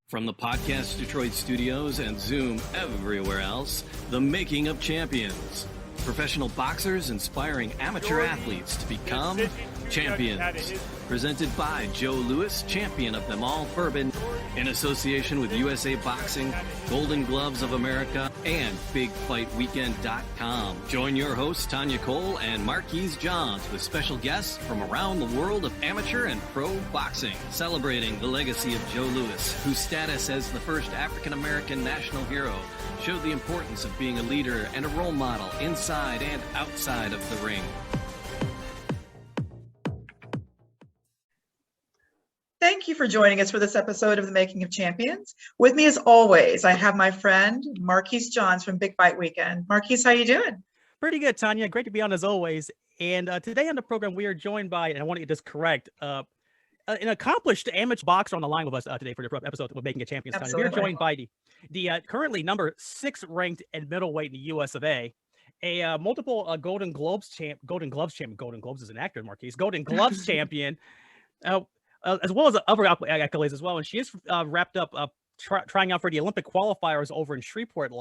From the Podcast Detroit studios and Zoom everywhere else, The Making of Champions. Professional boxers inspiring amateur athletes to become champions. Presented by Joe Louis, champion of them all bourbon, in association with USA Boxing, Golden Gloves of America, and BigFightWeekend.com. Join your hosts, Tanya Cole and Marquise Johns, with special guests from around the world of amateur and pro boxing, celebrating the legacy of Joe Louis, whose status as the first African-American national hero showed the importance of being a leader and a role model inside and outside of the ring. Thank you for joining us for this episode of The Making of Champions. With me as always, I have my friend Marquise Johns from Big Fight Weekend. Marquise, how you doing? Pretty good, Tanya. Great to be on as always. And today on the program, we are joined by, and I want to get this correct, an accomplished amateur boxer on the line with us today for the episode of Making of Champions. Tanya. We are joined by the currently number 6 ranked in middleweight in the US of A multiple Golden Gloves champion. Golden Gloves is an actor, Marquise. Golden Gloves champion. As well as other accolades as well. And she is wrapped up trying out for the Olympic qualifiers over in Shreveport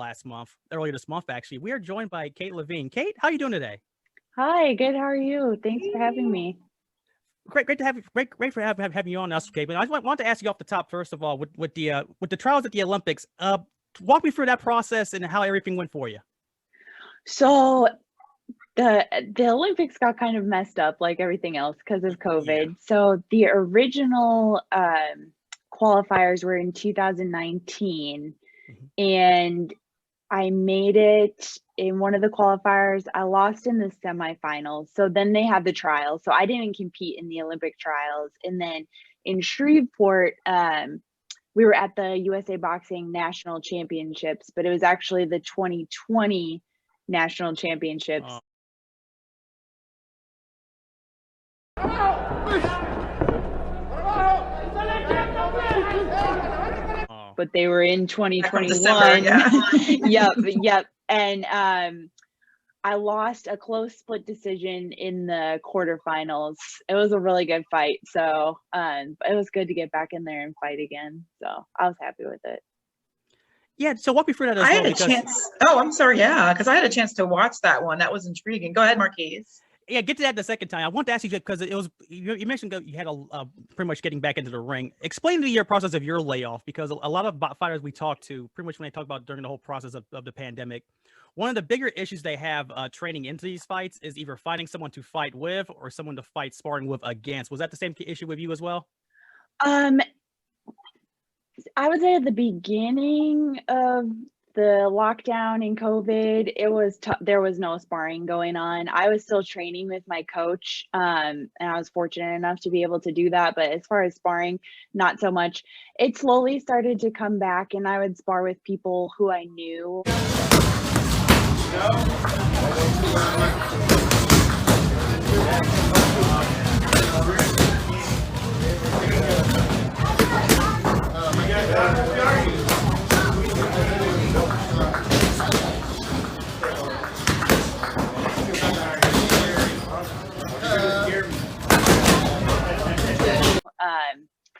earlier this month, actually. We are joined by Kate LaVigne. Kate, how are you doing today? Hi, good. How are you? Thanks for having me. Great to have you. Great for having you on us, Kate. But I just want to ask you off the top, first of all, with the trials at the Olympics, walk me through that process and how everything went for you. So the Olympics got kind of messed up like everything else because of COVID. Yeah. So the original qualifiers were in 2019, and I made it in one of the qualifiers. I lost in the semifinals. So then they had the trials. So I didn't compete in the Olympic trials. And then in Shreveport, we were at the USA Boxing National Championships, but it was actually the 2020 National Championships. Oh. But they were in 2021. December, yeah. Yep. And I lost a close split decision in the quarterfinals. It was a really good fight. So it was good to get back in there and fight again. So I was happy with it. Yeah, so walk me through that as I well. had a chance. Oh, I'm sorry. Yeah, because I had a chance to watch that one. That was intriguing. Go ahead, Marquise. Yeah, get to that the second time. I want to ask you because it was you mentioned you had a pretty much getting back into the ring. Explain to me your process of your layoff, because a lot of fighters we talk to, pretty much when they talk about during the whole process of the pandemic, one of the bigger issues they have training into these fights is either finding someone to fight with or someone to fight sparring with against. Was that the same issue with you as well? I would say at the beginning of the lockdown and COVID, it was there was no sparring going on. I was still training with my coach, and I was fortunate enough to be able to do that. But as far as sparring, not so much. It slowly started to come back, and I would spar with people who I knew.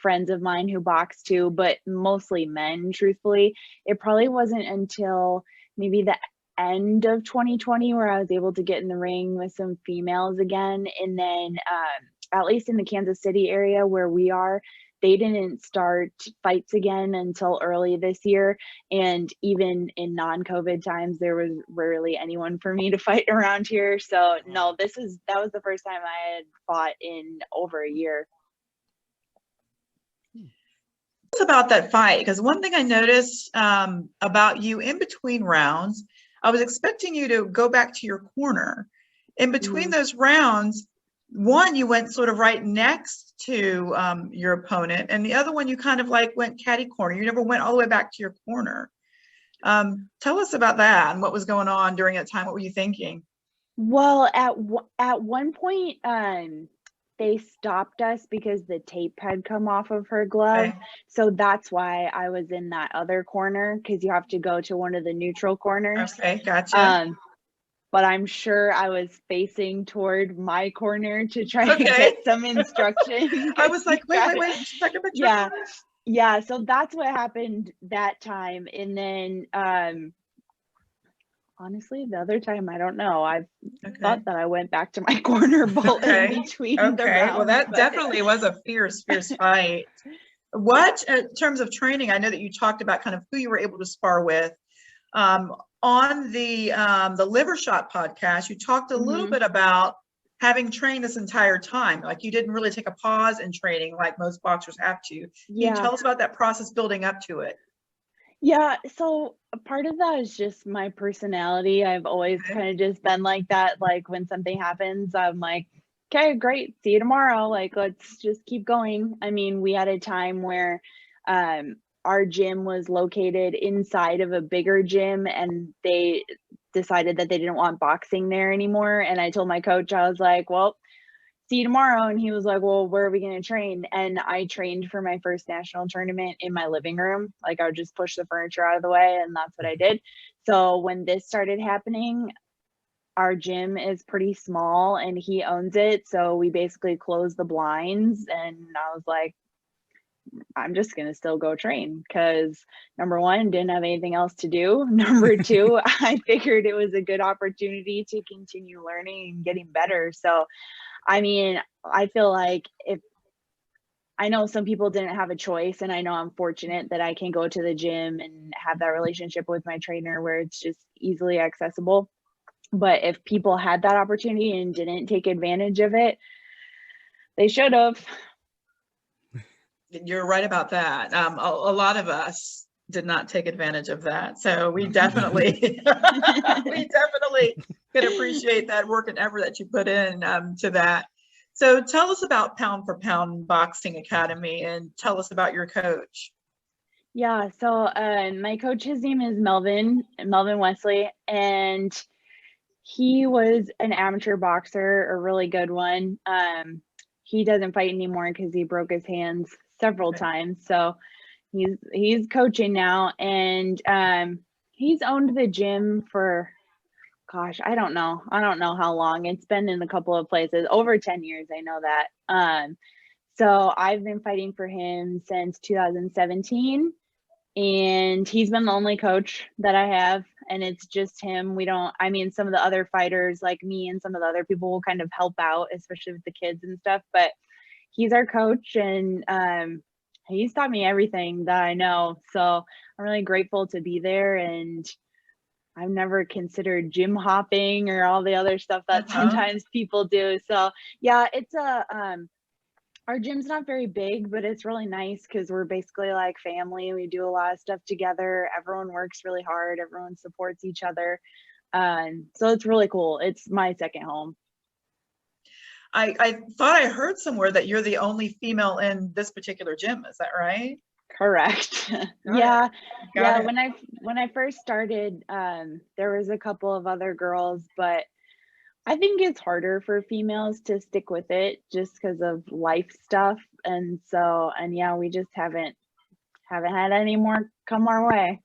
Friends of mine who box too, but mostly men, truthfully. It probably wasn't until maybe the end of 2020 where I was able to get in the ring with some females again. And then at least in the Kansas City area where we are, they didn't start fights again until early this year. And even in non-COVID times, there was rarely anyone for me to fight around here. So no, that was the first time I had fought in over a year. About that fight, because one thing I noticed about you in between rounds, I was expecting you to go back to your corner. In between those rounds, one, you went sort of right next to your opponent, and the other one you kind of like went catty corner. You never went all the way back to your corner. Tell us about that and what was going on during that time. What were you thinking? Well, at one point, they stopped us because the tape had come off of her glove. Okay. So that's why I was in that other corner, because you have to go to one of the neutral corners. Okay, gotcha. But I'm sure I was facing toward my corner to try to Okay. get some instruction. I was like, wait, she's taking a picture. Yeah. Yeah, so that's what happened that time. And then honestly, the other time, I don't know. I thought that I went back to my corner bolt in between the rounds. Well, that definitely was a fierce fight. What, in terms of training, I know that you talked about kind of who you were able to spar with. On the Liver Shot podcast, you talked a little bit about having trained this entire time. Like, you didn't really take a pause in training like most boxers have to. Can you tell us about that process building up to it? Yeah, so a part of that is just my personality. I've always kind of just been like that. Like, when something happens, I'm like, okay, great, see you tomorrow. Like, let's just keep going. I mean, we had a time where our gym was located inside of a bigger gym, and they decided that they didn't want boxing there anymore. And I told my coach, I was like, well, see you tomorrow. And he was like, well, where are we going to train? And I trained for my first national tournament in my living room. Like, I would just push the furniture out of the way, and that's what I did. So when this started happening, our gym is pretty small and he owns it. So we basically closed the blinds, and I was like, I'm just going to still go train, because number one, didn't have anything else to do. Number two, I figured it was a good opportunity to continue learning and getting better. So, I mean, I feel like I know some people didn't have a choice, and I know I'm fortunate that I can go to the gym and have that relationship with my trainer where it's just easily accessible. But if people had that opportunity and didn't take advantage of it, they should have. You're right about that. A lot of us did not take advantage of that. So we definitely, we definitely can appreciate that work and effort that you put in to that. So tell us about Pound for Pound Boxing Academy, and tell us about your coach. Yeah, so my coach, his name is Melvin Wesley, and he was an amateur boxer, a really good one. He doesn't fight anymore because he broke his hands several times. So he's coaching now, and he's owned the gym for, gosh, I don't know how long. It's been in a couple of places, over 10 years, I know that. So I've been fighting for him since 2017, and he's been the only coach that I have, and it's just him. I mean, some of the other fighters like me and some of the other people will kind of help out, especially with the kids and stuff, but he's our coach, and he's taught me everything that I know. So I'm really grateful to be there, and I've never considered gym hopping or all the other stuff that sometimes people do. So yeah, it's our gym's not very big, but it's really nice because we're basically like family. We do a lot of stuff together. Everyone works really hard. Everyone supports each other. So it's really cool. It's my second home. I thought I heard somewhere that you're the only female in this particular gym. Is that right? Correct. Yeah. When I first started, there was a couple of other girls, but I think it's harder for females to stick with it just because of life stuff. And yeah, we just haven't had any more come our way.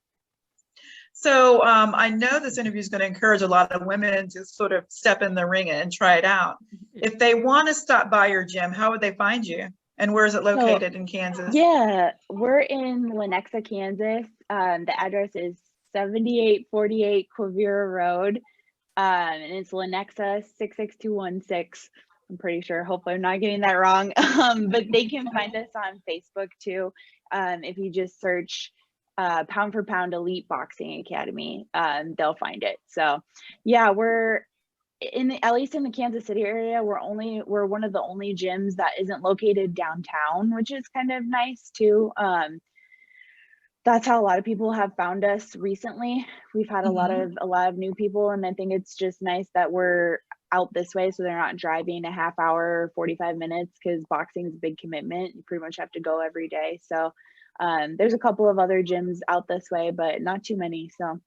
So I know this interview is going to encourage a lot of women to sort of step in the ring and try it out. If they want to stop by your gym, how would they find you? And where is it located in Kansas? Yeah, we're in Lenexa, Kansas. The address is 7848 Quivira Road. And it's Lenexa 66216. I'm pretty sure. Hopefully I'm not getting that wrong. But they can find us on Facebook too. If you just search Pound for Pound Elite Boxing Academy, they'll find it. So yeah, we're at least in the Kansas City area, we're one of the only gyms that isn't located downtown, which is kind of nice too. That's how a lot of people have found us recently. We've had a lot of new people, and I think it's just nice that we're out this way, so they're not driving a half hour or 45 minutes, because boxing is a big commitment. You pretty much have to go every day. So there's a couple of other gyms out this way, but not too many. So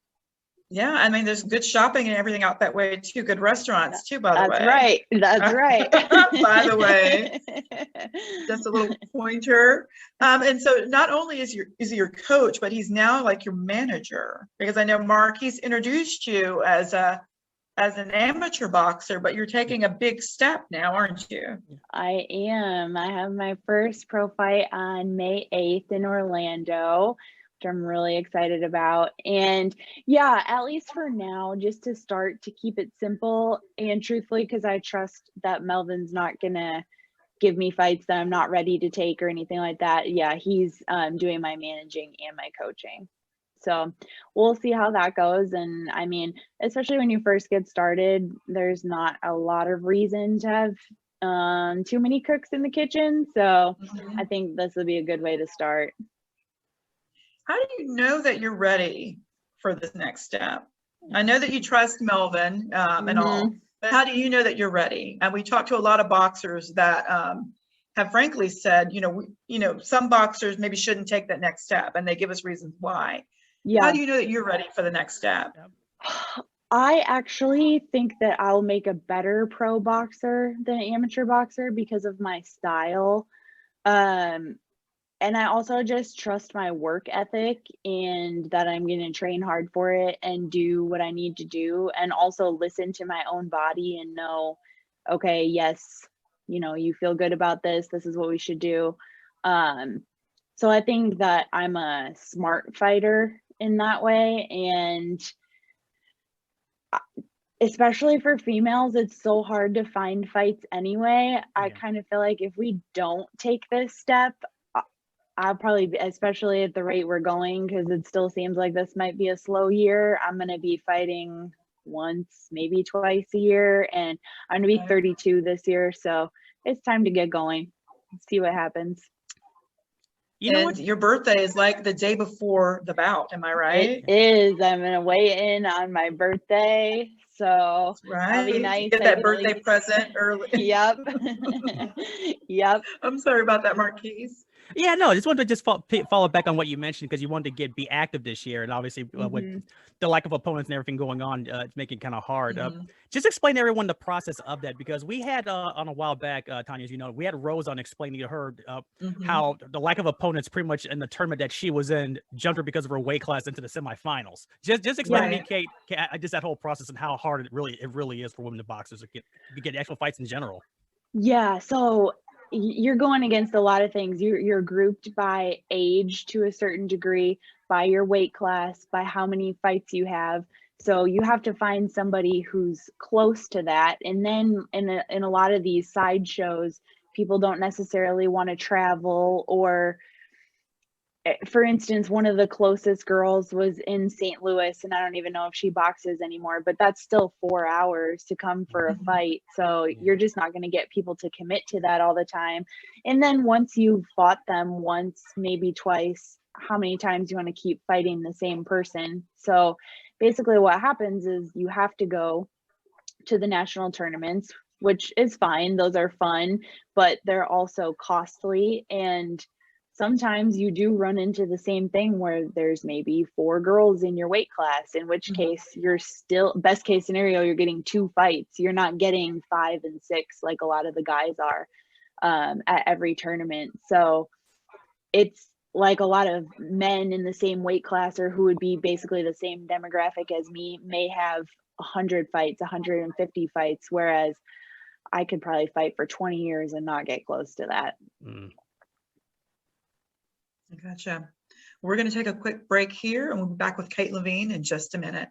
Yeah, I mean, there's good shopping and everything out that way too. Good restaurants too, by the way. That's right. That's right. By the way, just a little pointer. And so not only is he your coach, but he's now like your manager, because I know Mark, he's introduced you as an amateur boxer, but you're taking a big step now, aren't you? I am. I have my first pro fight on May 8th in Orlando, which I'm really excited about. And yeah, at least for now, just to start, to keep it simple and truthfully, because I trust that Melvin's not gonna give me fights that I'm not ready to take or anything like that. Yeah, he's doing my managing and my coaching. So we'll see how that goes. And I mean, especially when you first get started, there's not a lot of reason to have too many cooks in the kitchen. So I think this will be a good way to start. How do you know that you're ready for this next step? I know that you trust Melvin and all, but how do you know that you're ready? And we talked to a lot of boxers that have frankly said, some boxers maybe shouldn't take that next step, and they give us reasons why. Yeah. How do you know that you're ready for the next step? I actually think that I'll make a better pro boxer than an amateur boxer because of my style. And I also just trust my work ethic and that I'm going to train hard for it and do what I need to do, and also listen to my own body and know, okay, yes, you feel good about this. This is what we should do. So I think that I'm a smart fighter in that way. And especially for females, it's so hard to find fights anyway. I kind of feel like if we don't take this step, I'll probably be, especially at the rate we're going, because it still seems like this might be a slow year, I'm going to be fighting once, maybe twice a year, and I'm going to be 32 this year. So it's time to get going. See what happens. Your birthday is like the day before the bout, am I right? It is. I'm going to weigh in on my birthday. So that'll be nice. Get that birthday present early. Yep. Yep. I'm sorry about that, Marquise. Yeah, no, I just wanted to follow back on what you mentioned, because you wanted to be active this year, and obviously with the lack of opponents and everything going on, it's making it kind of hard. Just explain to everyone the process of that, because we had on a while back, Tanya, as you know, we had Rose on explaining to her how the lack of opponents pretty much in the tournament that she was in jumped her because of her weight class into the semifinals. Just explain to me, Kate, just that whole process and how hard it really is for women boxers to get actual fights in general. Yeah, so you're going against a lot of things. You're grouped by age to a certain degree, by your weight class, by how many fights you have. So you have to find somebody who's close to that. And then in a lot of these side shows, people don't necessarily want to travel, or for instance, one of the closest girls was in St. Louis, and I don't even know if she boxes anymore, but that's still 4 hours to come for a fight. So you're just not going to get people to commit to that all the time. And then once you've fought them once, maybe twice, how many times you want to keep fighting the same person? So basically what happens is you have to go to the national tournaments, which is fine. Those are fun, but they're also costly. And sometimes you do run into the same thing where there's maybe 4 girls in your weight class, in which case you're still, best case scenario, you're getting 2 fights. You're not getting 5 and 6 like a lot of the guys are at every tournament. So it's like a lot of men in the same weight class, or who would be basically the same demographic as me, may have 100 fights, 150 fights, whereas I could probably fight for 20 years and not get close to that. Gotcha. We're going to take a quick break here, and we'll be back with Kate LaVigne in just a minute.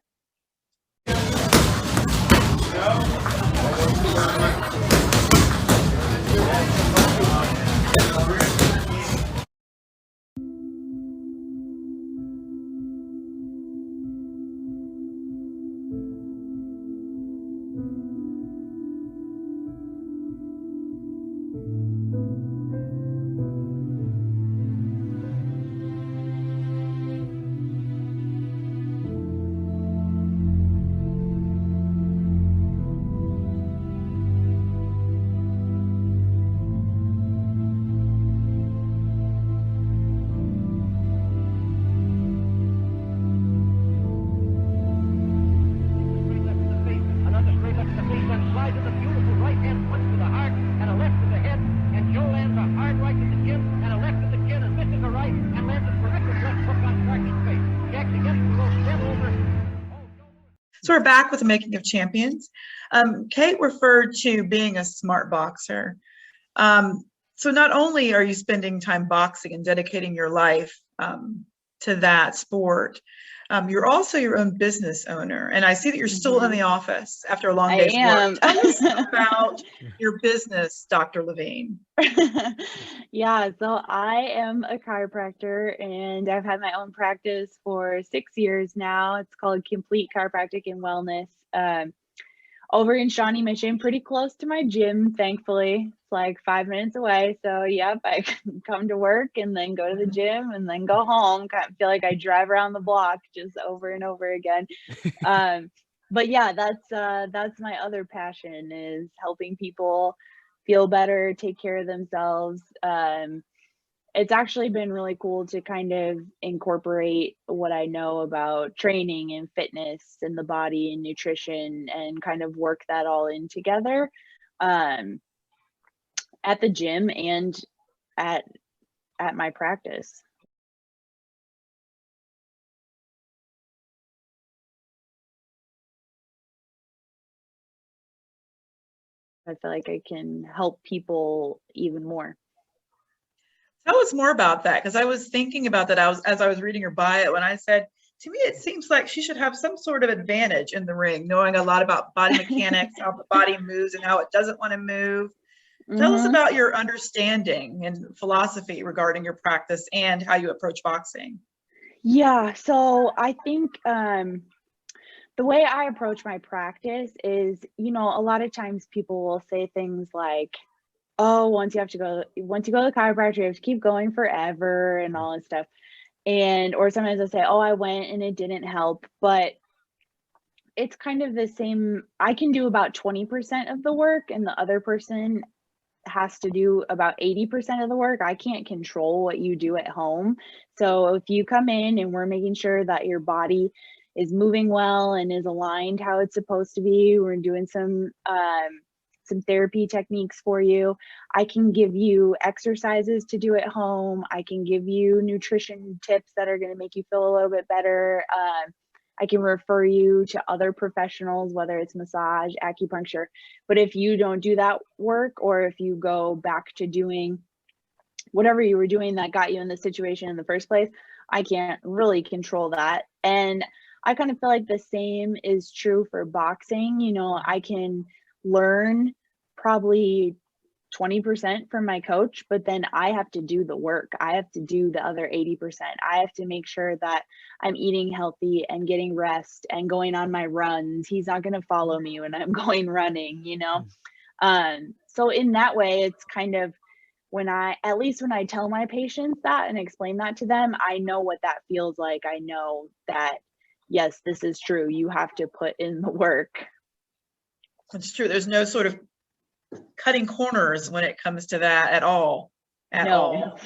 So we're back with the Making of Champions. Kate referred to being a smart boxer. So not only are you spending time boxing and dedicating your life to that sport, you're also your own business owner. And I see that you're still in the office after a long day's work. Tell us about your business, Dr. LaVigne. Yeah, so I am a chiropractor and I've had my own practice for 6 years now. It's called Complete Chiropractic and Wellness. Over in Shawnee Mission, pretty close to my gym, thankfully. It's like 5 minutes away. So yep, I can come to work and then go to the gym and then go home. Kind of feel like I drive around the block just over and over again. But yeah, that's my other passion, is helping people feel better, take care of themselves. It's actually been really cool to kind of incorporate what I know about training and fitness and the body and nutrition and kind of work that all in together at the gym and at my practice. I feel like I can help people even more. Tell us more about that, because I was thinking about that as I was reading your bio, and I said, to me, it seems like she should have some sort of advantage in the ring, knowing a lot about body mechanics, how the body moves and how it doesn't want to move. Tell us about your understanding and philosophy regarding your practice and how you approach boxing. Yeah, so I think the way I approach my practice is, a lot of times people will say things like, oh, once you go to the chiropractor, you have to keep going forever and all this stuff. Or sometimes they'll say, oh, I went and it didn't help. But it's kind of the same. I can do about 20% of the work and the other person has to do about 80% of the work. I can't control what you do at home. So if you come in and we're making sure that your body is moving well and is aligned how it's supposed to be, we're doing some therapy techniques for you. I can give you exercises to do at home. I can give you nutrition tips that are going to make you feel a little bit better. I can refer you to other professionals, whether it's massage, acupuncture. But if you don't do that work, or if you go back to doing whatever you were doing that got you in the situation in the first place, I can't really control that. And I kind of feel like the same is true for boxing. I can learn probably 20% from my coach, but then I have to do the work. I have to do the other 80%. I have to make sure that I'm eating healthy and getting rest and going on my runs. He's not going to follow me when I'm going running, So in that way, it's kind of at least when I tell my patients that and explain that to them, I know what that feels like. I know that, yes, this is true. You have to put in the work. It's true. There's no sort of cutting corners when it comes to that at all. No.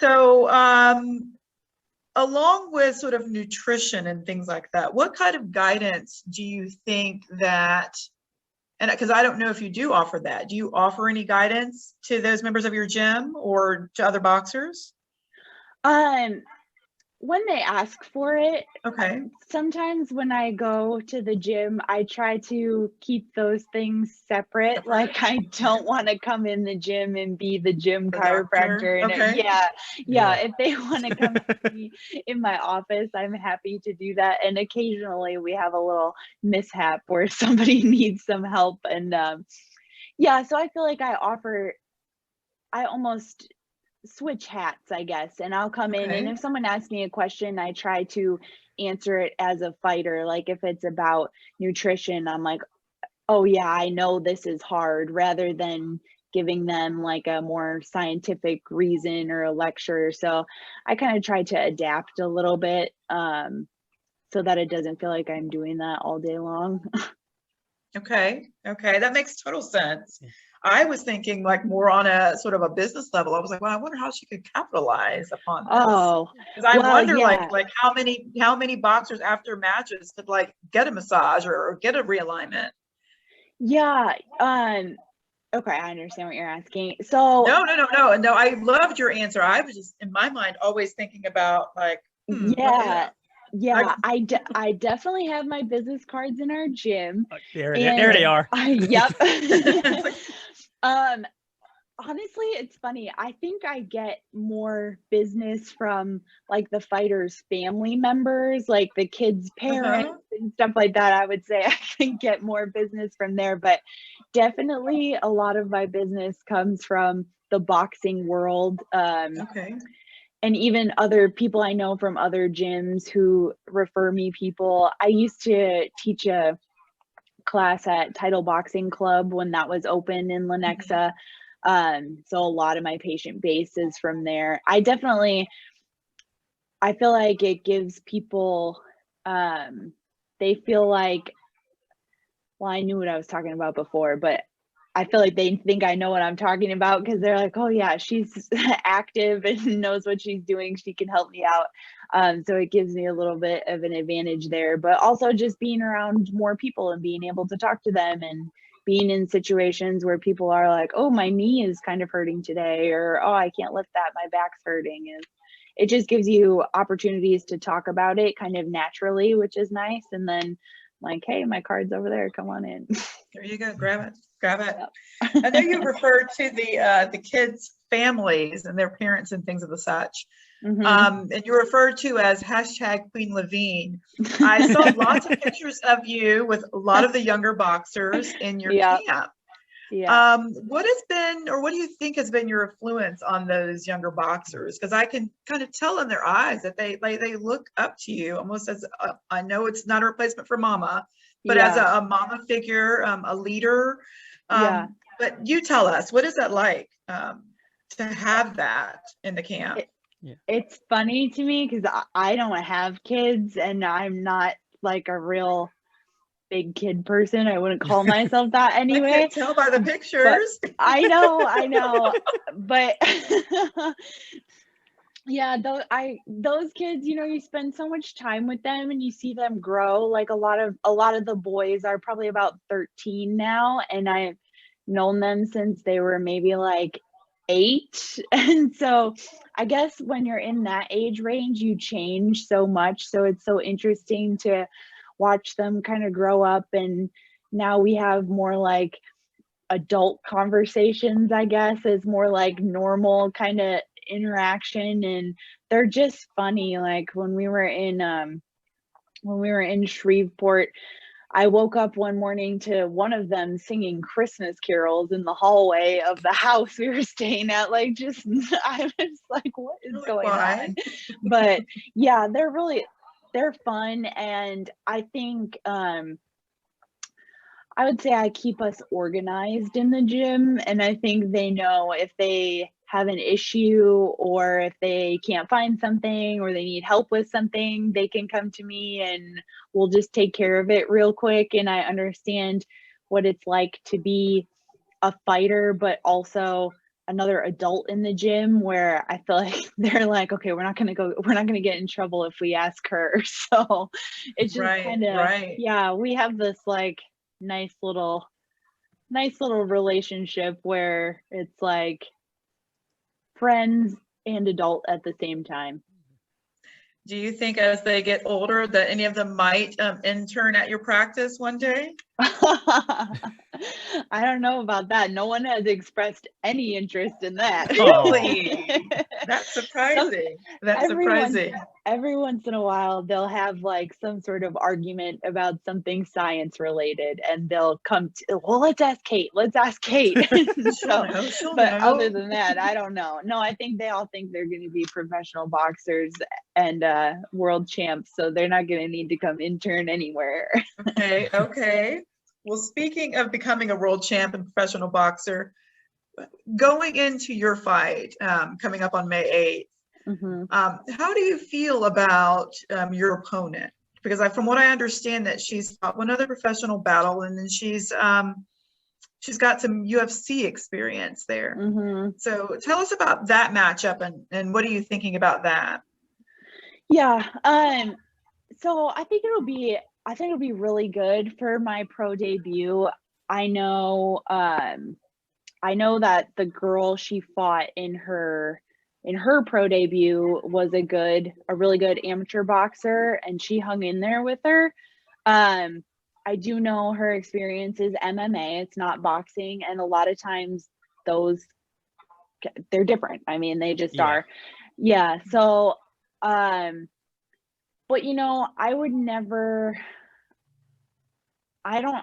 So along with sort of nutrition and things like that, what kind of guidance do you think that, and because I don't know if you do offer that, do you offer any guidance to those members of your gym or to other boxers? When they ask for it, okay. Sometimes when I go to the gym, I try to keep those things separate. Like, I don't want to come in the gym and be the gym chiropractor. And okay. Yeah. If they want to come to me in my office, I'm happy to do that. And occasionally we have a little mishap where somebody needs some help. And so I feel like I almost switch hats, I guess, and I'll come in, and if someone asks me a question, I try to answer it as a fighter. Like, if it's about nutrition, I'm like, oh yeah, I know this is hard, rather than giving them like a more scientific reason or a lecture. So I kind of try to adapt a little bit so that it doesn't feel like I'm doing that all day long. Okay, that makes total sense. I was thinking like more on a sort of a business level. I was like, well, I wonder how she could capitalize upon this. Oh, because I wonder like how many boxers after matches could like get a massage or get a realignment. Yeah. Okay, I understand what you're asking. So no. I loved your answer. I was just in my mind always thinking about like Yeah, I definitely have my business cards in our gym. There they are. Yep. Honestly, it's funny. I think I get more business from like the fighters' family members, like the kids' parents and stuff like that. I would say I can get more business from there, but definitely a lot of my business comes from the boxing world. Okay. And even other people I know from other gyms who refer me people. I used to teach a class at Title Boxing Club when that was open in Lenexa. So a lot of my patient base is from there. I feel like it gives people, they feel like, well, I knew what I was talking about before, but I feel like they think I know what I'm talking about because they're like, oh yeah, she's active and knows what she's doing. She can help me out. So it gives me a little bit of an advantage there, but also just being around more people and being able to talk to them and being in situations where people are like, oh, my knee is kind of hurting today, or, oh, I can't lift that, my back's hurting. And it just gives you opportunities to talk about it kind of naturally, which is nice. And then like, hey, my card's over there, come on in. There you go, grab it. Yep. I know you referred to the kids' families and their parents and things of the such. And you referred to as hashtag Queen LaVigne. I saw lots of pictures of you with a lot of the younger boxers in your camp. Yeah. What has been, or what do you think has been your influence on those younger boxers? Because I can kind of tell in their eyes that they look up to you almost as I know it's not a replacement for mama, but as a mama figure, a leader. But you tell us, what is that like to have that in the camp? It's funny to me because I don't have kids and I'm not like a real big kid person. I wouldn't call myself that anyway. I can tell by the pictures. I know. But yeah, those kids, you spend so much time with them and you see them grow. Like a lot of the boys are probably about 13 now, and I've known them since they were maybe like 8. And so I guess when you're in that age range, you change so much. So it's so interesting to watch them kind of grow up. And now we have more like adult conversations, I guess, is more like normal kind of interaction. And they're just funny. Like when we were in Shreveport, I woke up one morning to one of them singing Christmas carols in the hallway of the house we were staying at. Like, just, I was like, what is going on? But yeah, they're fun. And I think, I would say I keep us organized in the gym. And I think they know if they have an issue or if they can't find something or they need help with something, they can come to me and we'll just take care of it real quick. And I understand what it's like to be a fighter, but also another adult in the gym, where I feel like they're like, okay, we're not going to get in trouble if we ask her. So it's just kind of, we have this like nice little relationship where it's like friends and adult at the same time. Do you think as they get older that any of them might intern at your practice one day? I don't know about that. No one has expressed any interest in that. Really? That's surprising. Surprising. Every once in a while, they'll have like some sort of argument about something science related, and they'll come to, well, let's ask Kate. She'll know. Other than that, I don't know. No, I think they all think they're going to be professional boxers and world champs, so they're not going to need to come intern anywhere. Okay. Well, speaking of becoming a world champ and professional boxer, going into your fight coming up on May 8th, how do you feel about your opponent? Because from what I understand, that she's fought one other professional battle, and then she's got some UFC experience there. So tell us about that matchup and what are you thinking about that? Yeah. So I think it'll be really good for my pro debut. I know that the girl she fought in her in her pro debut was a really good amateur boxer, and she hung in there with her. I do know her experience is MMA, it's not boxing, and a lot of times they're different. I mean, they just are. Yeah. So, but you know, I don't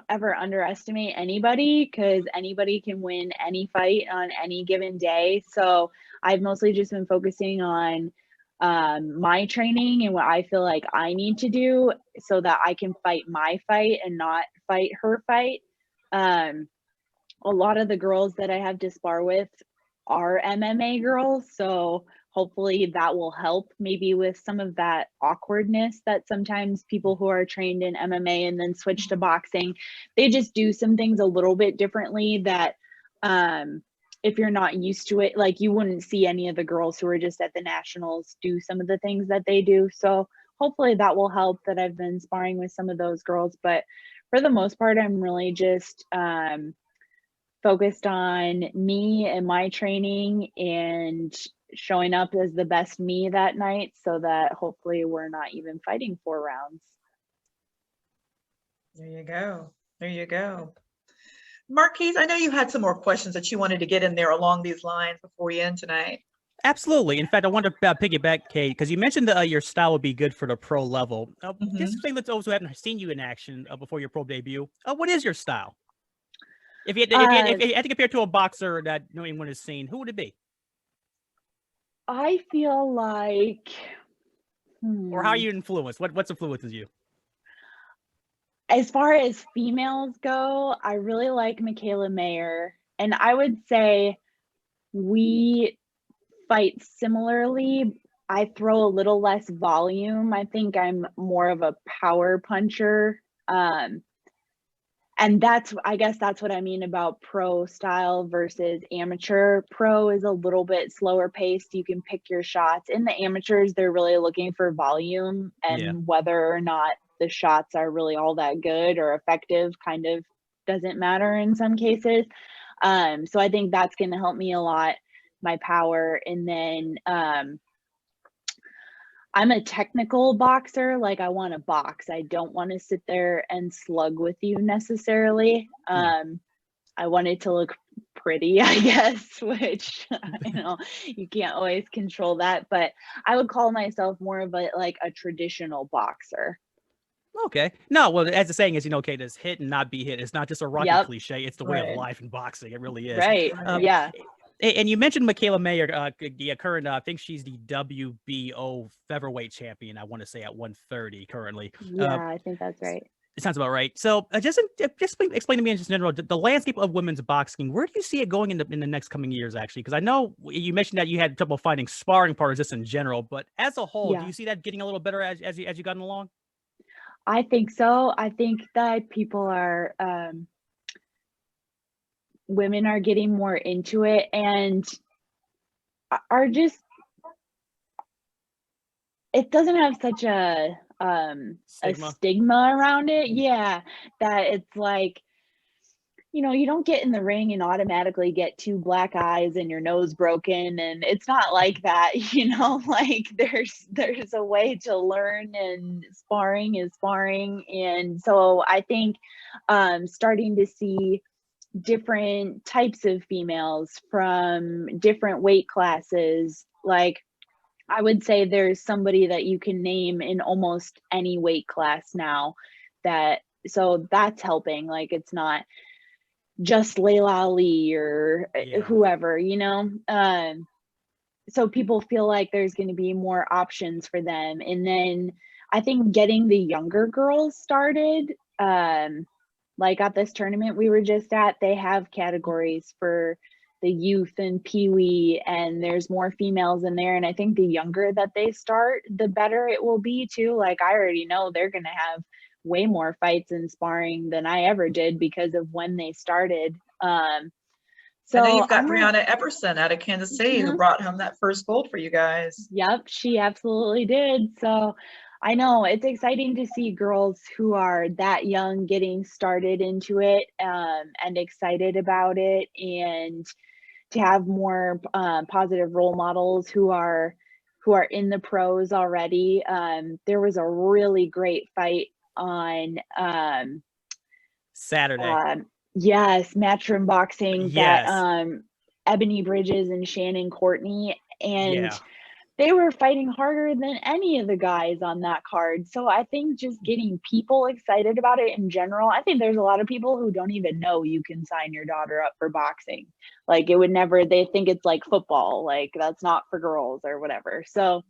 ever underestimate anybody, because anybody can win any fight on any given day. So I've mostly just been focusing on my training and what I feel like I need to do so that I can fight my fight and not fight her fight. A lot of the girls that I have to spar with are MMA girls, so hopefully that will help maybe with some of that awkwardness that sometimes people who are trained in MMA and then switch to boxing, they just do some things a little bit differently that if you're not used to it, like you wouldn't see any of the girls who are just at the nationals do some of the things that they do. So hopefully that will help, that I've been sparring with some of those girls. But for the most part, I'm really just focused on me and my training and showing up as the best me that night, so that hopefully we're not even fighting 4 rounds. There you go. There you go. Marquise, I know you had some more questions that you wanted to get in there along these lines before we end tonight. Absolutely. In fact, I wanted to piggyback, Kate, because you mentioned that your style would be good for the pro level. Just explain to those who haven't seen you in action before your pro debut. What is your style? If you had to compare to a boxer that no one has seen, who would it be? I feel like, or how are you influenced? What's influences you? As far as females go, I really like Michaela Mayer, and I would say we fight similarly. I throw a little less volume. I think I'm more of a power puncher. And I guess that's what I mean about pro style versus amateur. Pro is a little bit slower paced. You can pick your shots. In the amateurs, they're really looking for volume, and whether or not the shots are really all that good or effective kind of doesn't matter in some cases. So I think that's going to help me a lot, my power. And then I'm a technical boxer. Like, I want to box. I don't want to sit there and slug with you necessarily. I want it to look pretty, I guess, which you can't always control that, but I would call myself more of a traditional boxer. Okay. No, well, as the saying is, Kate, is hit and not be hit. It's not just a Rocky cliche. It's the way of life in boxing. It really is. Right. Yeah. And you mentioned Michaela Mayer, the current, I think she's the WBO featherweight champion, I want to say, at 130 currently. Yeah, I think that's right. It sounds about right. So just explain to me in just general, the landscape of women's boxing, where do you see it going in the next coming years, actually? Because I know you mentioned that you had trouble finding sparring partners just in general, but as a whole, do you see that getting a little better as you gotten along? I think so. I think that people are, women are getting more into it and are just, it doesn't have such a stigma around it. Yeah. That it's like, you don't get in the ring and automatically get 2 black eyes and your nose broken. And it's not like that, like there's a way to learn, and sparring is sparring. And so I think starting to see different types of females from different weight classes, like I would say there's somebody that you can name in almost any weight class now, so that's helping. Like, it's not just Layla Ali or whoever, so people feel like there's going to be more options for them. And then I think getting the younger girls started, like at this tournament we were just at, they have categories for the youth and peewee, and there's more females in there. And I think the younger that they start, the better it will be too. Like, I already know they're going to have way more fights and sparring than I ever did because of when they started. So I know you've got Brianna Epperson out of Kansas City who brought home that first gold for you guys. Yep, she absolutely did. So I know it's exciting to see girls who are that young getting started into it, and excited about it, and to have more positive role models who are in the pros already. There was a really great fight on Saturday. Yes, Matchroom Boxing, Yes. that Ebony Bridges and Shannon Courtney, and Yeah. they were fighting harder than any of the guys on that card. So I think just getting people excited about it in general. I think there's a lot of people who don't even know you can sign your daughter up for boxing. Like it would never, they think it's like football, like that's not for girls or whatever. So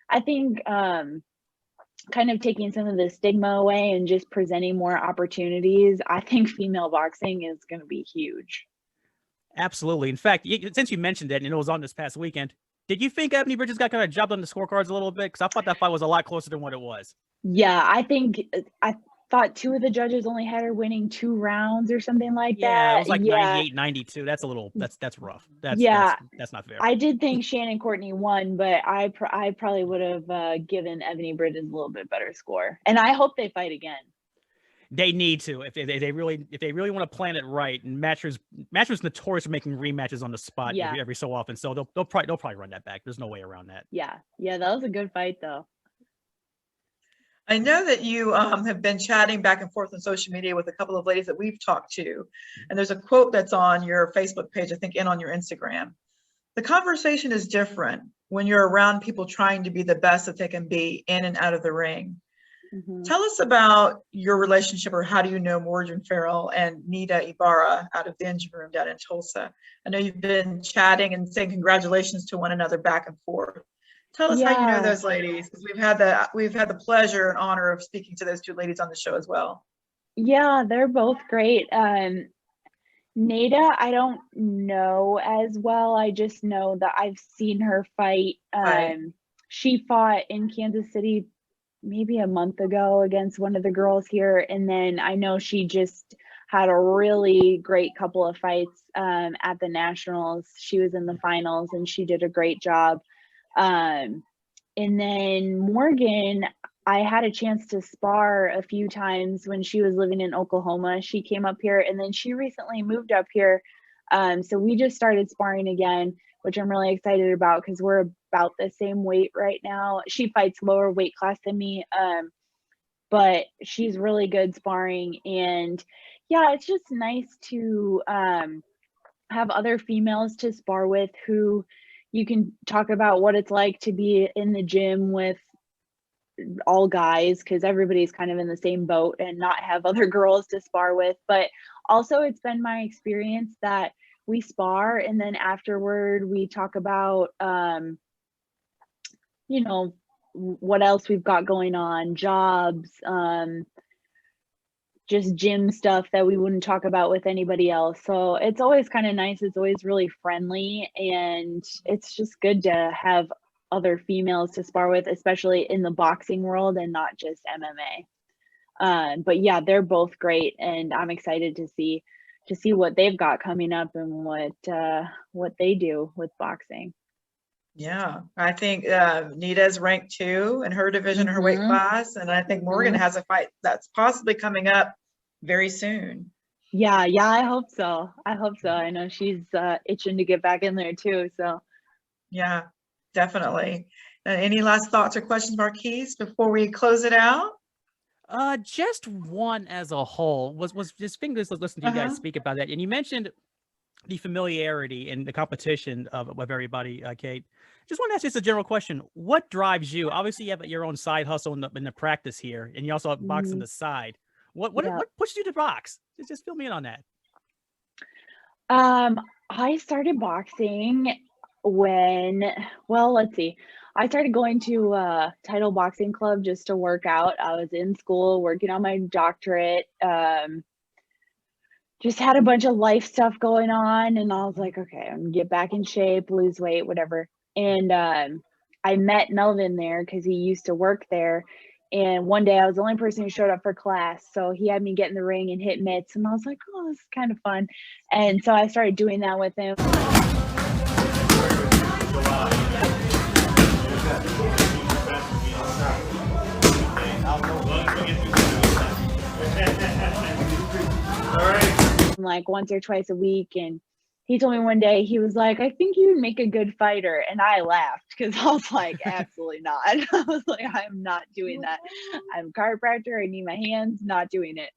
I think kind of taking some of the stigma away and just presenting more opportunities, I think female boxing is going to be huge. Absolutely. In fact, since you mentioned it and it was on this past weekend, did you think Ebony Bridges got kind of jumped on the scorecards a little bit? Because I thought that fight was a lot closer than what it was. Yeah, I thought two of the judges only had her winning 2 rounds or something like that. Yeah, it was like 98-92. That's a little, that's rough. That's not fair. I did think Shannon Courtney won, but I probably would have given Ebony Bridges a little bit better score. And I hope they fight again. They need to if they really want to plan it right. And Matcher's notorious for making rematches on the spot every so often. So they'll probably run that back. There's no way around that. Yeah, that was a good fight though. I know that you have been chatting back and forth on social media with a couple of ladies that we've talked to, and there's a quote that's on your Facebook page, I think, and on your Instagram. The conversation is different when you're around people trying to be the best that they can be in and out of the ring. Mm-hmm. Tell us about your relationship, or how do you know Morgan Farrel and Nita Ibarra out of the engine room down in Tulsa? I know you've been chatting and saying congratulations to one another back and forth. Tell us how you know those ladies, because we've had the pleasure and honor of speaking to those 2 ladies on the show as well. Yeah, they're both great. Nita, I don't know as well. I just know that I've seen her fight. Right. She fought in Kansas City maybe a month ago against one of the girls here. And then I know she just had a really great couple of fights at the Nationals. She was in the finals and she did a great job. And then Morgan, I had a chance to spar a few times when she was living in Oklahoma. She came up here and then she recently moved up here. So we just started sparring again, which I'm really excited about because we're about the same weight right now. She fights lower weight class than me, but she's really good sparring. And yeah, it's just nice to have other females to spar with who you can talk about what it's like to be in the gym with all guys, because everybody's kind of in the same boat, and not have other girls to spar with. But also it's been my experience that we spar and then afterward we talk about you know, what else we've got going on, jobs, just gym stuff that we wouldn't talk about with anybody else. So it's always kind of nice. It's always really friendly, and it's just good to have other females to spar with, especially in the boxing world and not just MMA. But yeah, they're both great, and I'm excited to see what they've got coming up and what they do with boxing. Yeah, I think Nita's ranked 2 in her division, her weight class, and I think Morgan has a fight that's possibly coming up very soon. Yeah, I hope so. I know she's itching to get back in there too. So yeah, definitely. Any last thoughts or questions, Marquise, before we close it out? Just one as a whole was just fingers listening to you guys speak about that, and you mentioned the familiarity and the competition of everybody, Kate. Just want to ask just a general question. What drives you? Obviously, you have your own side hustle in the practice here, and you also have box on the side. What pushed you to box? Just fill me in on that. I started boxing when, let's see. I started going to Title Boxing Club just to work out. I was in school working on my doctorate. Just had a bunch of life stuff going on, and I was like, okay, I'm gonna get back in shape, lose weight, whatever. And I met Melvin there because he used to work there. And one day I was the only person who showed up for class. So he had me get in the ring and hit mitts. And I was like, oh, this is kind of fun. And so I started doing that with him. Like once or twice a week. And he told me one day, he was like, I think you would make a good fighter. And I laughed because I was like, absolutely not. I was like, I'm not doing that. I'm a chiropractor. I need my hands, not doing it.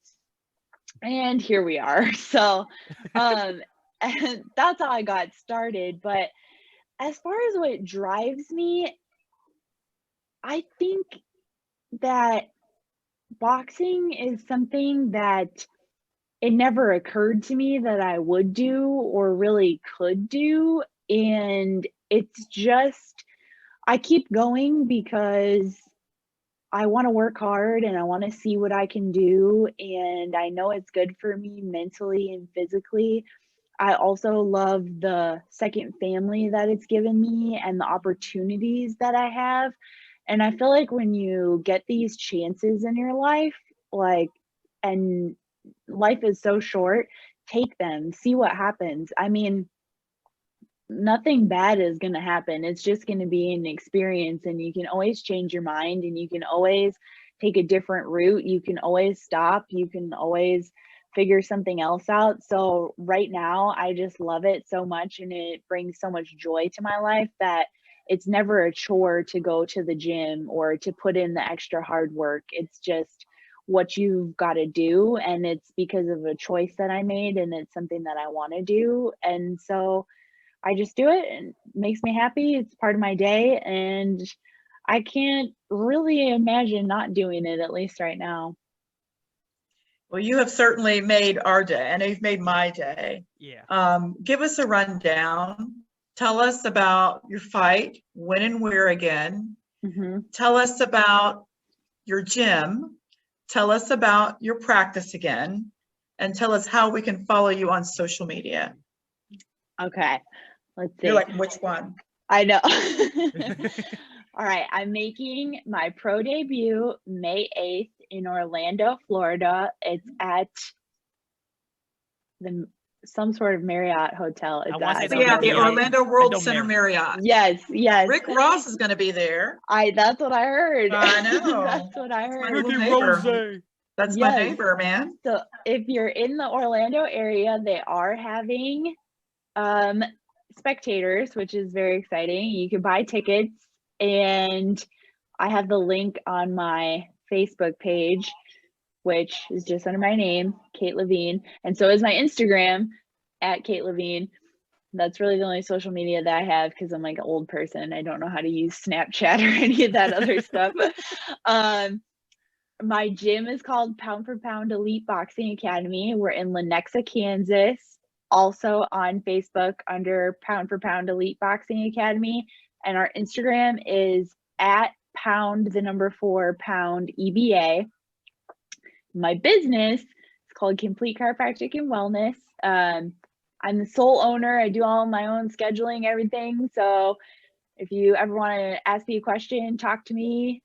And here we are. So and that's how I got started. But as far as what drives me, I think that boxing is something that it never occurred to me that I would do or really could do. And it's just, I keep going because I want to work hard and I want to see what I can do. And I know it's good for me mentally and physically. I also love the second family that it's given me and the opportunities that I have. And I feel like when you get these chances in your life, like, and life is so short, take them, see what happens. I mean, nothing bad is going to happen. It's just going to be an experience, and you can always change your mind, and you can always take a different route. You can always stop. You can always figure something else out. So right now, I just love it so much, and it brings so much joy to my life that it's never a chore to go to the gym or to put in the extra hard work. It's just what you've got to do, and it's because of a choice that I made, and it's something that I want to do. And so I just do it, and it makes me happy. It's part of my day, and I can't really imagine not doing it, at least right now. Well, you have certainly made our day, and you've made my day. Yeah. Give us a rundown. Tell us about your fight, when and where again. Mm-hmm. Tell us about your gym. Tell us about your practice again, and tell us how we can follow you on social media. Okay, let's see. You're like, which one? I know. All right, I'm making my pro debut May 8th in Orlando, Florida. It's at some sort of Marriott hotel. The Orlando World Center Marriott. Yes. Rick Ross is going to be there. That's what I heard. I know. That's what I heard. That's my neighbor, man. So if you're in the Orlando area, they are having spectators, which is very exciting. You can buy tickets, and I have the link on my Facebook page, which is just under my name, Kate LaVigne. And so is my Instagram at Kate LaVigne. That's really the only social media that I have because I'm like an old person. I don't know how to use Snapchat or any of that other stuff. My gym is called Pound for Pound Elite Boxing Academy. We're in Lenexa, Kansas. Also on Facebook under Pound for Pound Elite Boxing Academy. And our Instagram is at pound4pound EBA. My business is called Complete Chiropractic and Wellness. I'm the sole owner. I do all my own scheduling, everything. So if you ever want to ask me a question, talk to me,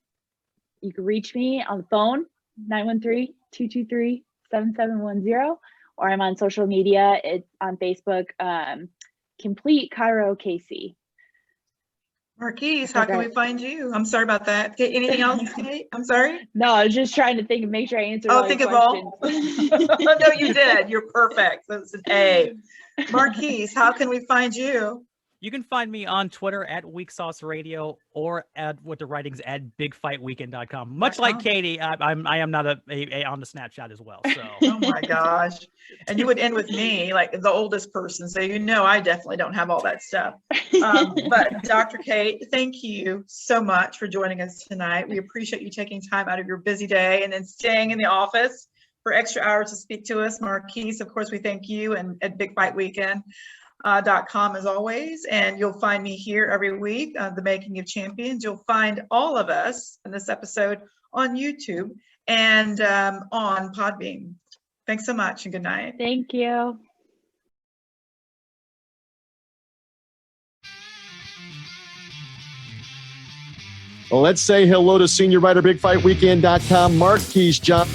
you can reach me on the phone, 913-223-7710, or I'm on social media. It's on Facebook, Complete Chiro KC. Marquise, how can we find you? I'm sorry about that. Anything else, Kate? I'm sorry. No, I was just trying to think and make sure I answered all your questions. No, you did. You're perfect. That's an A. Marquise, how can we find you? You can find me on Twitter at Weak Sauce Radio or with the writings at bigfightweekend.com. Much like Katie, I am not a on the Snapchat as well. So. Oh my gosh. And you would end with me, like the oldest person. So I definitely don't have all that stuff. But Dr. Kate, thank you so much for joining us tonight. We appreciate you taking time out of your busy day and then staying in the office for extra hours to speak to us. Marquise, of course, we thank you, and at Big Fight Weekend. .com as always, and you'll find me here every week, The Making of Champions. You'll find all of us in this episode on YouTube and on Podbean. Thanks so much and good night. Thank you. Well, let's say hello to senior writer, BigFightWeekend.com, Marquise John.